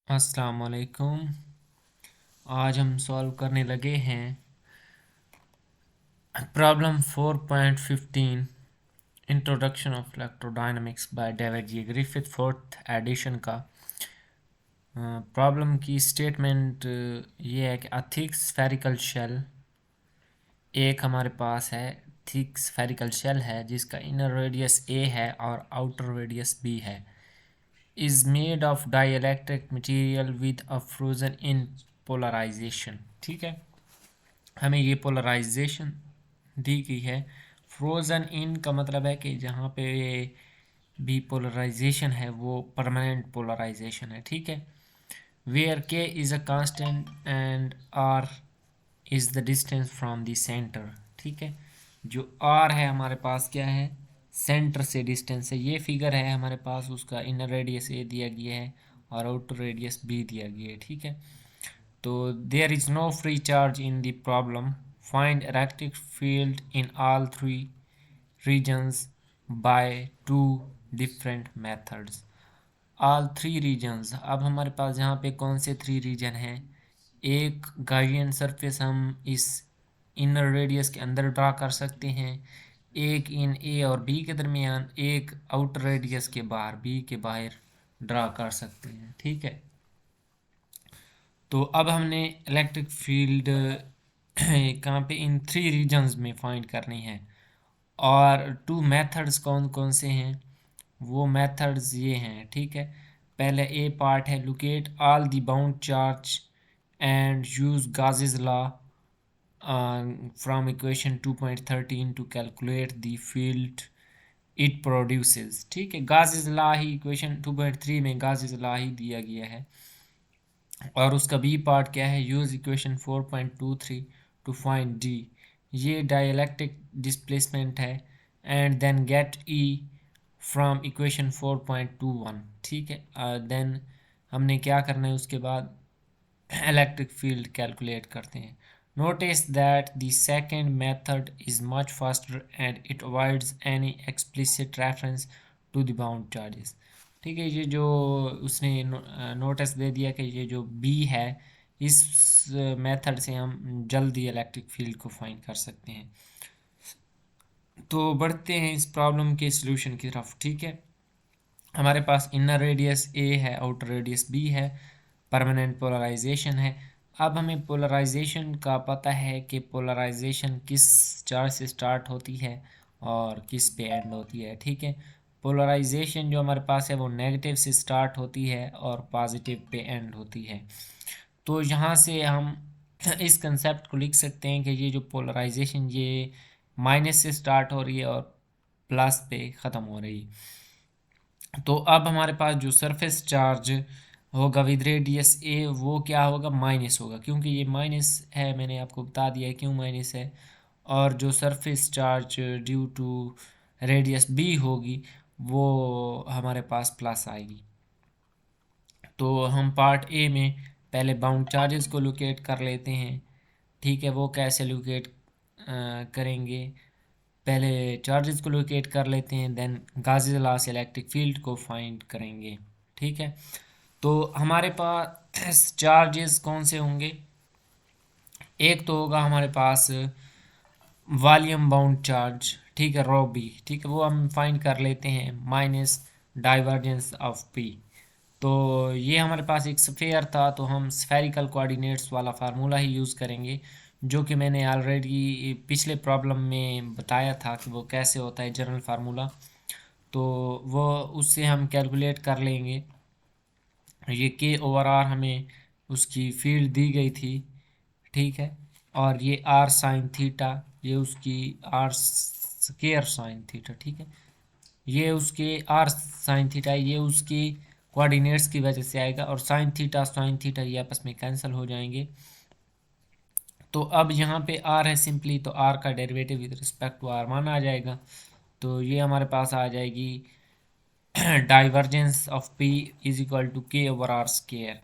अस्सलाम वालेकुम। आज हम सॉल्व करने लगे हैं problem 4.15 introduction of electrodynamics by David J Griffith fourth edition का। प्रॉब्लम की स्टेटमेंट ये है कि अ थिक स्फेरिकल शेल, एक हमारे पास है थिक स्फेरिकल शेल है जिसका इनर रेडियस a है और आउटर रेडियस b है, is made of dielectric material with a frozen in polarization। ठीक है, हमें ये पोलराइजेशन दी गई है। फ्रोज़न इन का मतलब है कि जहाँ पे ये भी पोलराइजेशन है वो परमानेंट पोलराइजेशन है। ठीक है, where k is a constant and are is the distance from the centre. ठीक है, जो आर है हमारे पास क्या है, सेंटर से डिस्टेंस है। ये फिगर है हमारे पास, उसका इनर रेडियस ए दिया गया है और आउटर रेडियस बी दिया गया है। ठीक है, तो there is no free charge in the problem. Find electric field in all three regions by two different methods. All three regions, अब हमारे पास यहाँ पे कौन से थ्री रीजन हैं। एक गाइडियन सरफेस हम इस इनर रेडियस के अंदर ड्रा कर सकते हैं, एक इन ए और बी के दरमियान, एक आउटर रेडियस के बाहर बी के बाहर ड्रा कर सकते हैं। ठीक है, तो अब हमने इलेक्ट्रिक फील्ड कहाँ पे, इन थ्री रीजन्स में फाइंड करनी है। और टू मेथड्स कौन कौन से हैं, वो मेथड्स ये हैं। ठीक है, पहले ए पार्ट है locate all the bound charge and use Gauss's law from equation 2.13 to calculate the field it produces. ठीक है, गाजेस लॉ ही इक्वेशन 2.3 में गाजेस लॉ ही दिया गया है। और उसका बी पार्ट क्या है, use equation 4.23 to find D, ये डाइलेक्ट्रिक डिस्प्लेसमेंट है। And then get E from equation 4.21। ठीक है, देन हमने क्या करना है, उसके बाद इलेक्ट्रिक फील्ड कैलकुलेट करते हैं। Notice that the second method is much faster and it avoids any explicit reference to the bound charges. ठीक है, ये जो उसने नोटिस दे दिया कि ये जो बी है, इस मेथड से हम जल्दी इलेक्ट्रिक फील्ड को फाइंड कर सकते हैं। तो बढ़ते हैं इस प्रॉब्लम के सॉल्यूशन की तरफ। ठीक है, हमारे पास इनर रेडियस ए है, आउटर रेडियस बी है, परमानेंट पोलराइजेशन है। अब हमें पोलराइजेशन का पता है कि पोलराइजेशन किस चार्ज से स्टार्ट होती है और किस पे एंड होती है। ठीक है, पोलराइजेशन जो हमारे पास है वो नेगेटिव से स्टार्ट होती है और पॉजिटिव पे एंड होती है। तो यहाँ से हम इस कंसेप्ट को लिख सकते हैं कि ये जो पोलराइजेशन ये माइनस से स्टार्ट हो रही है और प्लस पे ख़त्म हो रही है। तो अब हमारे पास जो सरफेस चार्ज होगा विद रेडियस ए वो क्या होगा, माइनस होगा, क्योंकि ये माइनस है, मैंने आपको बता दिया है क्यों माइनस है। और जो surface charge due to radius b होगी वो हमारे पास प्लस आएगी। तो हम पार्ट ए में पहले बाउंड चार्जेस को लोकेट कर लेते हैं। ठीक है, वो कैसे लोकेट करेंगे, पहले चार्जेस को लोकेट कर लेते हैं, देन गाउस लॉ से इलेक्ट्रिक फील्ड को फाइंड करेंगे। ठीक है, तो हमारे पास चार्जेस कौन से होंगे, एक तो होगा हमारे पास वॉल्यूम बाउंड चार्ज। ठीक है, रो बी। ठीक है, वो हम फाइंड कर लेते हैं, माइनस डाइवर्जेंस ऑफ पी। तो ये हमारे पास एक स्फेयर था तो हम स्फेरिकल कोऑर्डिनेट्स वाला फार्मूला ही यूज़ करेंगे, जो कि मैंने ऑलरेडी पिछले प्रॉब्लम में बताया था कि वो कैसे होता है जनरल फार्मूला। तो वो उससे हम कैलकुलेट कर लेंगे। ये के ओवर आर हमें उसकी फील्ड दी गई थी। ठीक है, और ये आर साइन थीटा, ये उसकी आर स्केयर साइन थीटा। ठीक है, ये उसके आर साइन थीटा, ये उसकी कोऑर्डिनेट्स की वजह से आएगा, और साइन थीटा ये आपस में कैंसिल हो जाएंगे। तो अब यहाँ पे आर है सिंपली, तो आर का derivative with respect to R one आ जाएगा। तो ये हमारे पास आ जाएगी divergence of P is equal to K over R square.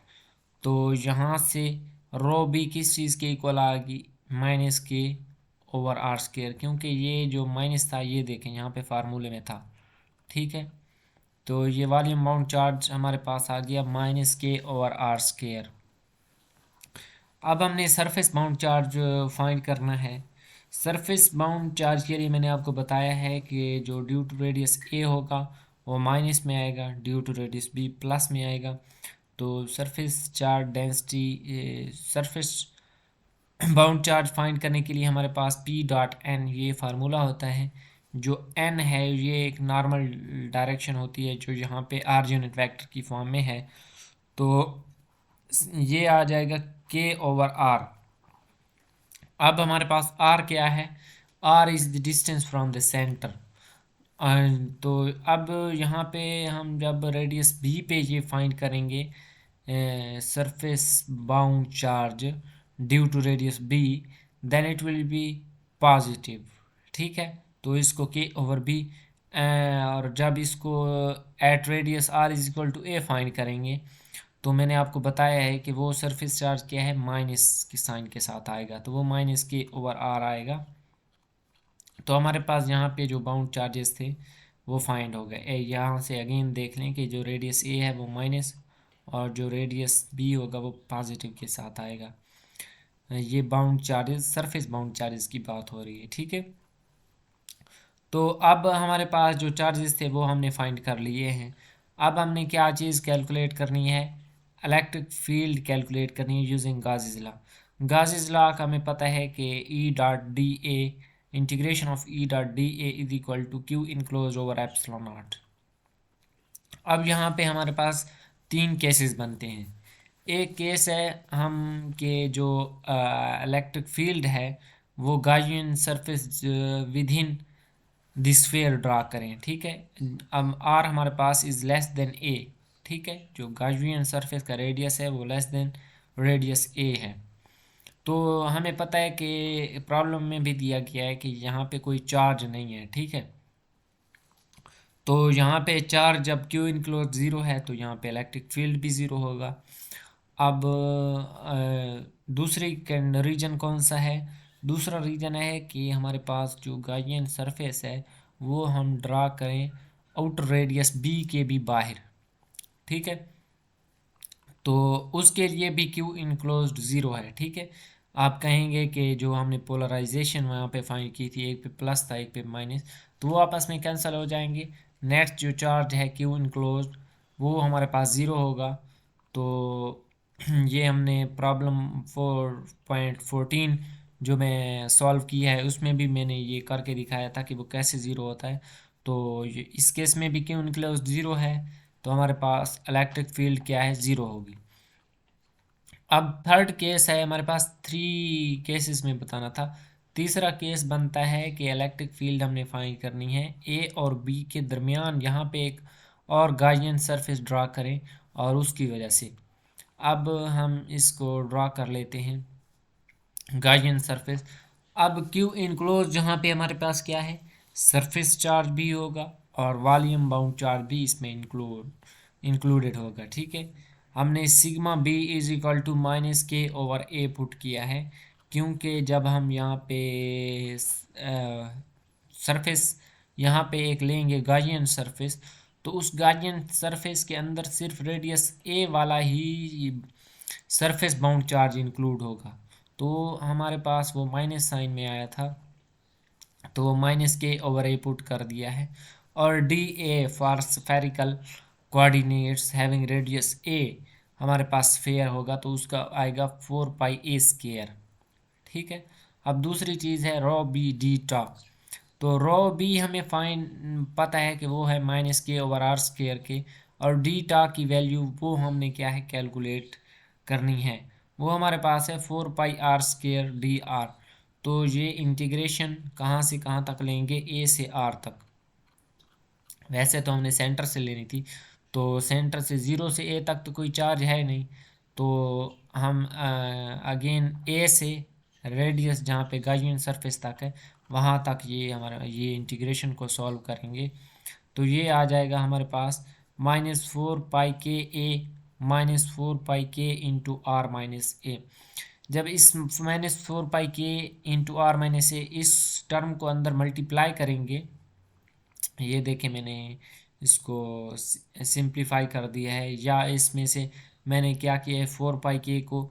तो यहाँ से रो बी किस चीज़ के इक्वल आ गई, माइनस के ओवर आर स्केयर, क्योंकि ये जो माइनस था ये देखें यहाँ पे फार्मूले में था। ठीक है, तो ये वॉल्यूम बाउंड चार्ज हमारे पास आ गया -k/r²। अब हमने सरफेस बाउंड चार्ज फाइंड करना है। सरफेस बाउंड चार्ज के लिए मैंने आपको बताया है कि जो ड्यू टू रेडियस ए होगा वो माइनस में आएगा, due to radius b plus में आएगा। तो surface charge density, surface bound charge find करने के लिए हमारे पास P.n ये फार्मूला होता है। जो n है ये एक नॉर्मल डायरेक्शन होती है जो यहाँ पे r यूनिट वेक्टर की फॉर्म में है। तो ये आ जाएगा k/r। अब हमारे पास r क्या है, r is the distance from the centre. तो अब यहाँ पे हम जब रेडियस b पे ये फाइंड करेंगे surface bound charge due to radius b, then it will be positive. ठीक है, तो इसको k/b, और जब इसको at radius r is equal to a find करेंगे तो मैंने आपको बताया है कि वो सरफेस चार्ज क्या है, माइनस के साइन के साथ आएगा, तो वो -k/r आएगा। तो हमारे पास यहाँ पे जो बाउंड चार्जेस थे वो फाइंड हो गए। यहाँ से अगेन देख लें कि जो रेडियस ए है वो माइनस और जो रेडियस बी होगा वो पॉजिटिव के साथ आएगा। ये bound charges, surface bound charges की बात हो रही है। ठीक है, तो अब हमारे पास जो चार्जेस थे वो हमने फाइंड कर लिए हैं। अब हमने क्या चीज़ कैलकुलेट करनी है, इलेक्ट्रिक फील्ड कैलकुलेट करनी है using Gauss law. Gauss law का हमें पता है कि E.dA, integration of E.dA is equal to Q enclose over epsilon naught. अब यहाँ पे हमारे पास तीन केसेस बनते हैं। एक केस है हम के जो इलेक्ट्रिक फील्ड है वो Gaussian surface with in this sphere draw करें। ठीक है, अब आर हमारे पास इज लेस देन ए। ठीक है, जो गाउसियन सरफेस का रेडियस है वो लेस देन रेडियस ए है। तो हमें पता है कि प्रॉब्लम में भी दिया गया है कि यहाँ पे कोई चार्ज नहीं है। ठीक है, तो यहाँ पे चार्ज जब क्यू इनक्लोज ज़ीरो है तो यहाँ पे इलेक्ट्रिक फील्ड भी ज़ीरो होगा। अब दूसरी रीजन कौन सा है, दूसरा रीजन है कि हमारे पास जो गाउसियन सरफेस है वो हम ड्रा करें आउटर रेडियस बी के भी बाहर। ठीक है, तो उसके लिए भी क्यू इनक्लोज्ड ज़ीरो है। ठीक है, आप कहेंगे कि जो हमने पोलराइजेशन वहाँ पे फाइंड की थी, एक पे प्लस था एक पे माइनस, तो वो आपस में कैंसिल हो जाएंगे। नेट जो चार्ज है क्यू इनक्लोज्ड वो हमारे पास ज़ीरो होगा। तो ये हमने प्रॉब्लम 4.14 जो मैं सॉल्व किया है उसमें भी मैंने ये करके दिखाया था कि वो कैसे ज़ीरो होता है। तो ये इस केस में भी क्यू इनक्लोज्ड ज़ीरो है, तो हमारे पास इलेक्ट्रिक फील्ड क्या है, ज़ीरो होगी। अब थर्ड केस है हमारे पास, थ्री केसेस में बताना था। तीसरा केस बनता है कि इलेक्ट्रिक फील्ड हमने फाइंड करनी है ए और बी के दरमियान, यहाँ पे एक और गाउसियन सरफेस ड्रा करें और उसकी वजह से। अब हम इसको ड्रा कर लेते हैं गाउसियन सरफेस। अब क्यू इनक्लोज जहाँ पे हमारे पास क्या है, सरफेस चार्ज भी होगा और वॉल्यूम बाउंड चार्ज भी इसमें इंक्लूडेड होगा। ठीक है, हमने sigma b is equal to -k/a put किया है, क्योंकि जब हम यहाँ पे सरफेस यहाँ पे एक लेंगे गाउसियन सरफेस, तो उस गाउसियन सरफेस के अंदर सिर्फ रेडियस ए वाला ही सरफेस बाउंड चार्ज इंक्लूड होगा। तो हमारे पास वो माइनस साइन में आया था, तो वो -k/a पुट कर दिया है। और DA for spherical coordinates having radius a हमारे पास स्फेयर होगा तो उसका आएगा 4πa²। ठीक है, अब दूसरी चीज़ है ρ b d। तो ρ b हमें फाइन पता है कि वो है -k/r² के, और डी टा की वैल्यू वो हमने क्या है कैलकुलेट करनी है, वो हमारे पास है 4πr²dr। तो ये इंटीग्रेशन कहाँ से कहाँ तक लेंगे, ए से आर तक। वैसे तो हमने सेंटर से लेनी थी, तो सेंटर से ज़ीरो से ए तक तो कोई चार्ज है नहीं, तो हम अगेन ए से रेडियस जहाँ पे गाउसियन सरफेस तक है वहाँ तक ये हमारा ये इंटीग्रेशन को सॉल्व करेंगे। तो ये आ जाएगा हमारे पास -4π k इंटू आर माइनस ए। जब इस -4π k इंटू आर माइनस ए इस टर्म को अंदर मल्टीप्लाई करेंगे, ये देखें मैंने इसको सिंप्लीफाई कर दिया है, या इसमें से मैंने क्या किया है 4πk को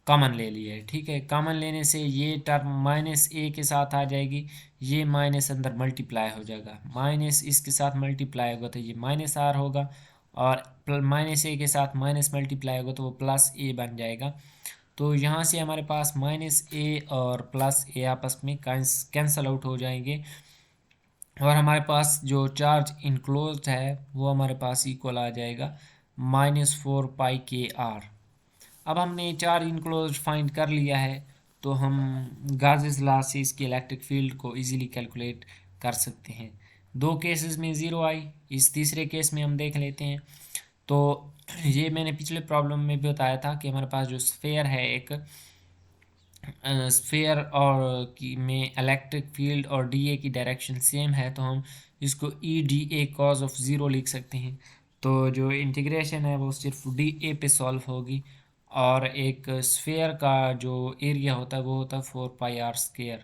कॉमन ले लिया है। ठीक है, कॉमन लेने से ये टर्म माइनस ए के साथ आ जाएगी, ये माइनस अंदर मल्टीप्लाई हो जाएगा, माइनस इसके साथ मल्टीप्लाई होगा तो ये माइनस आर होगा, और माइनस ए के साथ माइनस मल्टीप्लाई होगा तो वो प्लस ए बन जाएगा। तो यहाँ से हमारे पास माइनस ए और प्लस ए आपस में कैंसल आउट हो जाएंगे, और हमारे पास जो चार्ज इनक्लोज्ड है वो हमारे पास इक्वल आ जाएगा -4πkr। अब हमने चार्ज इनक्लोज फाइंड कर लिया है, तो हम गाउस लॉ से इसकी इलेक्ट्रिक फील्ड को इजीली कैलकुलेट कर सकते हैं। दो केसेस में ज़ीरो आई, इस तीसरे केस में हम देख लेते हैं। तो ये मैंने पिछले प्रॉब्लम में भी बताया था कि हमारे पास जो स्फेयर है, एक स्फेयर और की में इलेक्ट्रिक फील्ड और डी ए की डायरेक्शन सेम है, तो हम इसको E D A cause of zero लिख सकते हैं। तो जो इंटीग्रेशन है वो सिर्फ डी ए पे सॉल्व होगी, और एक स्फेयर का जो एरिया होता है वो होता है 4πr²।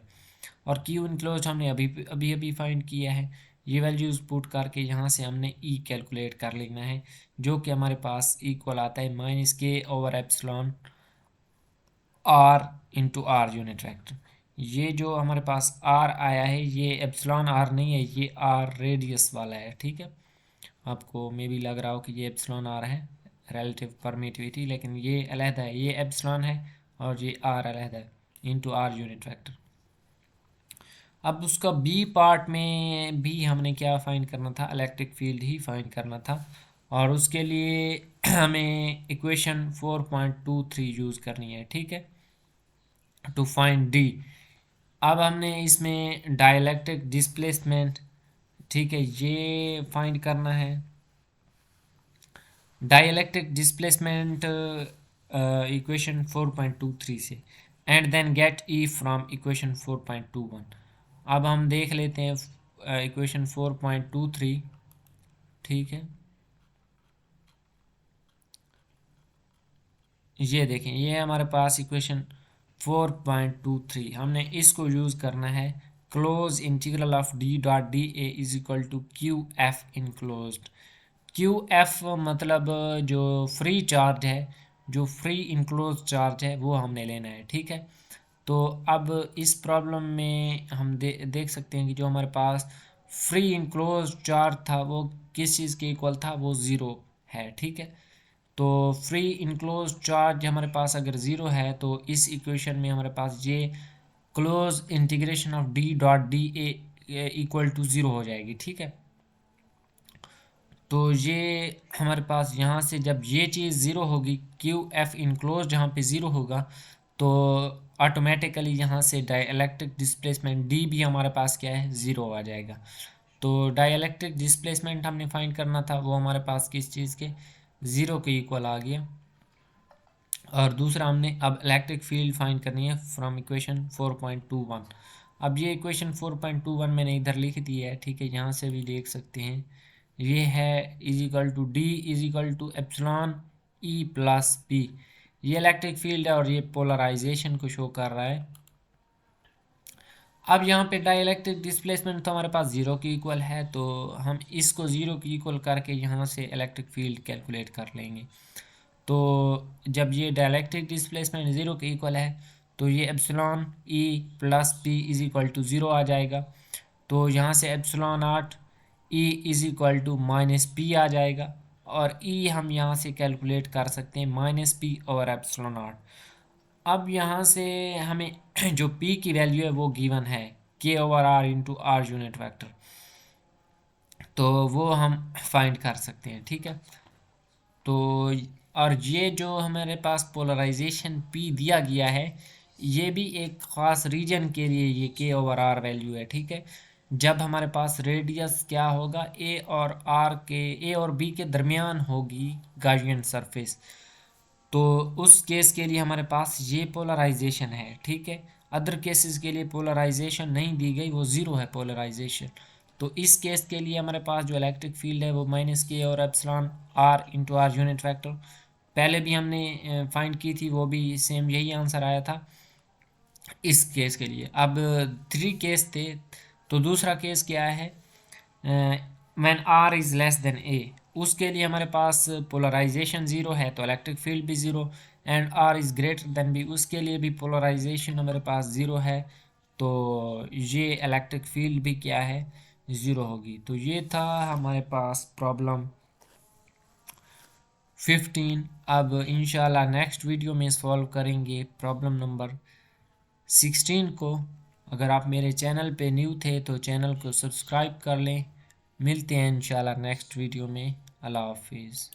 और क्यू इनक्लोज हमने अभी अभी अभी फाइंड किया है, ये वैल्यूज़ पुट करके यहाँ से हमने ई कैलकुलेट कर लेना है, जो कि हमारे पास इक्वल आता है -k/ε r into r unit vector. ये जो हमारे पास आर आया है ये एप्सिलॉन आर नहीं है, ये आर रेडियस वाला है। ठीक है, आपको मे भी लग रहा हो कि ये एप्सिलॉन आर है रिलेटिव परमिटिविटी, लेकिन ये अलहदा है, ये एप्सिलॉन है और ये आर अलहदा है इंटू आर यूनिट वेक्टर। अब उसका बी पार्ट में भी हमने क्या फाइंड करना था, इलेक्ट्रिक फील्ड ही फाइंड करना था, और उसके लिए हमें इक्वेशन 4.23 यूज़ करनी है। ठीक है, टू फाइंड डी। अब हमने इसमें डाइलेक्ट्रिक डिस्प्लेसमेंट, ठीक है, ये फाइंड करना है। डाइलेक्ट्रिक डिस्प्लेसमेंट इक्वेशन 4.23 से, and then get E from equation 4.21। अब हम देख लेते हैं इक्वेशन 4.23। ठीक है, ये देखें, ये हमारे पास इक्वेशन 4.23, हमने इसको यूज़ करना है। Close integral of D dot D A is equal to Q F enclosed. Q F मतलब जो फ्री चार्ज है, जो फ्री इनक्लोज चार्ज है वो हमने लेना है। ठीक है, तो अब इस प्रॉब्लम में हम देख सकते हैं कि जो हमारे पास फ्री इनक्लोज चार्ज था वो किस चीज़ के इक्वल था, वो ज़ीरो है। ठीक है, तो फ्री इनक्लोज चार्ज हमारे पास अगर ज़ीरो है तो इस इक्वेशन में हमारे पास ये close integration of D dot D A equal to zero हो जाएगी। ठीक है, तो ये हमारे पास यहाँ से जब ये चीज़ ज़ीरो होगी, क्यू एफ इनक्लोज जहाँ पे ज़ीरो होगा, तो ऑटोमेटिकली यहाँ से डाइलेक्ट्रिक डिस्प्लेसमेंट डी भी हमारे पास क्या है, ज़ीरो आ जाएगा। तो डाइलेक्ट्रिक डिस्प्लेसमेंट हमने फाइंड करना था, वो हमारे पास किस चीज़ के, ज़ीरो के इक्वल आ गया। और दूसरा हमने अब इलेक्ट्रिक फील्ड फाइंड करनी है फ्रॉम इक्वेशन 4.21। अब ये इक्वेशन 4.21 मैंने इधर लिख दी है। ठीक है, यहाँ से भी देख सकते हैं, ये है is equal to D is equal to epsilon E plus P. ये इलेक्ट्रिक फील्ड है और ये पोलराइजेशन को शो कर रहा है। अब यहाँ पे डाइलेक्ट्रिक डिस्प्लेसमेंट तो हमारे पास ज़ीरो की इक्वल है, तो हम इसको ज़ीरो की इक्वल करके यहाँ से इलेक्ट्रिक फील्ड कैलकुलेट कर लेंगे। तो जब ये डाइलेक्ट्रिक डिस्प्लेसमेंट ज़ीरो के इक्वल है तो ये epsilon E plus P is equal to zero आ जाएगा। तो यहाँ से एप्सिलॉन आठ E is equal to minus P आ जाएगा, और ई हम यहाँ से कैलकुलेट कर सकते हैं माइनस पी और एप्सिलॉन आठ। अब यहाँ से हमें जो p की वैल्यू है वो गिवन है k/r into r unit vector, तो वो हम फाइंड कर सकते हैं। ठीक है, तो और ये जो हमारे पास पोलराइजेशन p दिया गया है, ये भी एक ख़ास रीजन के लिए ये k/r वैल्यू है। ठीक है, जब हमारे पास रेडियस क्या होगा, ए और बी के दरमियान होगी गाउसियन सरफेस, तो उस केस के लिए हमारे पास ये पोलराइजेशन है। ठीक है, अदर केसेस के लिए पोलराइजेशन नहीं दी गई, वो ज़ीरो है पोलराइजेशन। तो इस केस के लिए हमारे पास जो इलेक्ट्रिक फील्ड है वो -k और epsilon r into r unit vector, पहले भी हमने फाइंड की थी, वो भी सेम यही आंसर आया था इस केस के लिए। अब 3 केस थे, तो दूसरा केस क्या है, when R is less than A, उसके लिए हमारे पास पोलराइजेशन ज़ीरो है तो इलेक्ट्रिक फील्ड भी zero, and are is greater than B, उसके लिए भी पोलराइजेशन हमारे पास ज़ीरो है, तो ये इलेक्ट्रिक फील्ड भी क्या है, ज़ीरो होगी। तो ये था हमारे पास प्रॉब्लम 15। अब इंशाल्लाह नेक्स्ट वीडियो में सॉल्व करेंगे प्रॉब्लम नंबर 16 को। अगर आप मेरे चैनल पे न्यू थे तो चैनल को सब्सक्राइब कर लें। मिलते हैं इंशाल्लाह नेक्स्ट वीडियो में। अल्लाह हाफिज़।